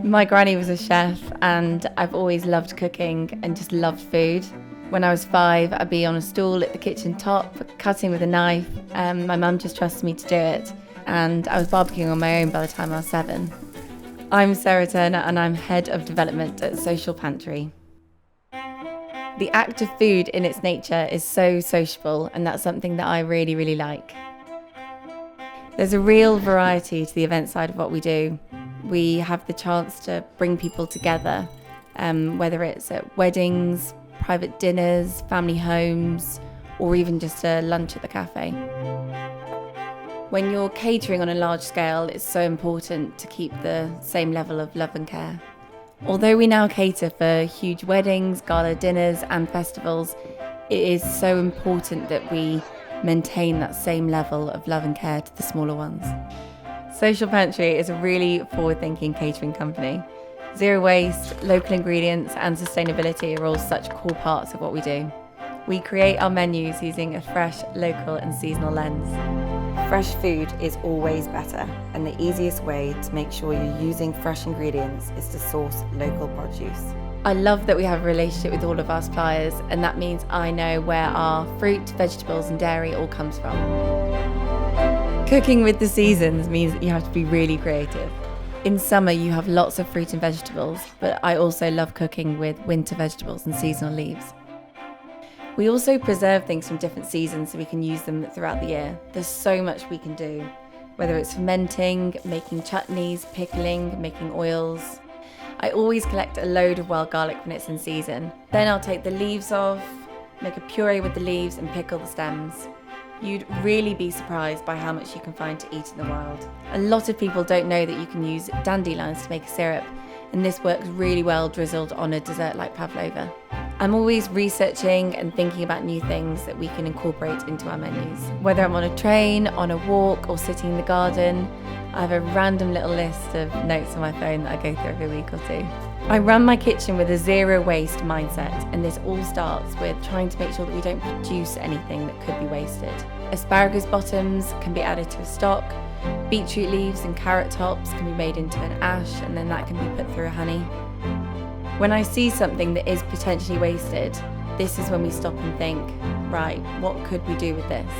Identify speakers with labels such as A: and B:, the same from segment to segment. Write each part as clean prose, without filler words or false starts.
A: My granny was a chef and I've always loved cooking and just loved food. When I was 5, I'd be on a stool at the kitchen top, cutting with a knife. My mum just trusted me to do it, and I was barbecuing on my own by the time I was 7. I'm Sarah Turner and I'm Head of Development at Social Pantry. The act of food in its nature is so sociable, and that's something that I really, really like. There's a real variety to the event side of what we do. We have the chance to bring people together, whether it's at weddings, private dinners, family homes, or even just a lunch at the cafe. When you're catering on a large scale, it's so important to keep the same level of love and care. Although we now cater for huge weddings, gala dinners and festivals, it is so important that we maintain that same level of love and care to the smaller ones. Social Pantry is a really forward-thinking catering company. Zero waste, local ingredients and sustainability are all such core parts of what we do. We create our menus using a fresh, local and seasonal lens. Fresh food is always better, and the easiest way to make sure you're using fresh ingredients is to source local produce. I love that we have a relationship with all of our suppliers, and that means I know where our fruit, vegetables and dairy all comes from. Cooking with the seasons means that you have to be really creative. In summer you have lots of fruit and vegetables, but I also love cooking with winter vegetables and seasonal leaves. We also preserve things from different seasons so we can use them throughout the year. There's so much we can do, whether it's fermenting, making chutneys, pickling, making oils. I always collect a load of wild garlic when it's in season. Then I'll take the leaves off, make a puree with the leaves and pickle the stems. You'd really be surprised by how much you can find to eat in the wild. A lot of people don't know that you can use dandelions to make a syrup, and this works really well drizzled on a dessert like pavlova. I'm always researching and thinking about new things that we can incorporate into our menus. Whether I'm on a train, on a walk, or sitting in the garden, I have a random little list of notes on my phone that I go through every week or two. I run my kitchen with a zero waste mindset, and this all starts with trying to make sure that we don't produce anything that could be wasted. Asparagus bottoms can be added to a stock, beetroot leaves and carrot tops can be made into an ash, and then that can be put through a honey. When I see something that is potentially wasted, this is when we stop and think, right, what could we do with this?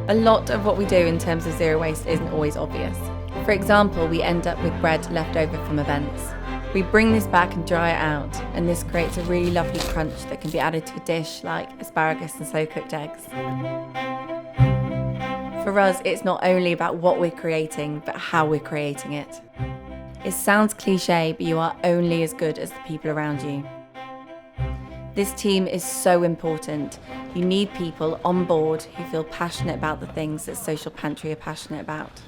A: A lot of what we do in terms of zero waste isn't always obvious. For example, we end up with bread left over from events. We bring this back and dry it out, and this creates a really lovely crunch that can be added to a dish like asparagus and slow-cooked eggs. For us, it's not only about what we're creating, but how we're creating it. It sounds cliche, but you are only as good as the people around you. This team is so important. You need people on board who feel passionate about the things that Social Pantry are passionate about.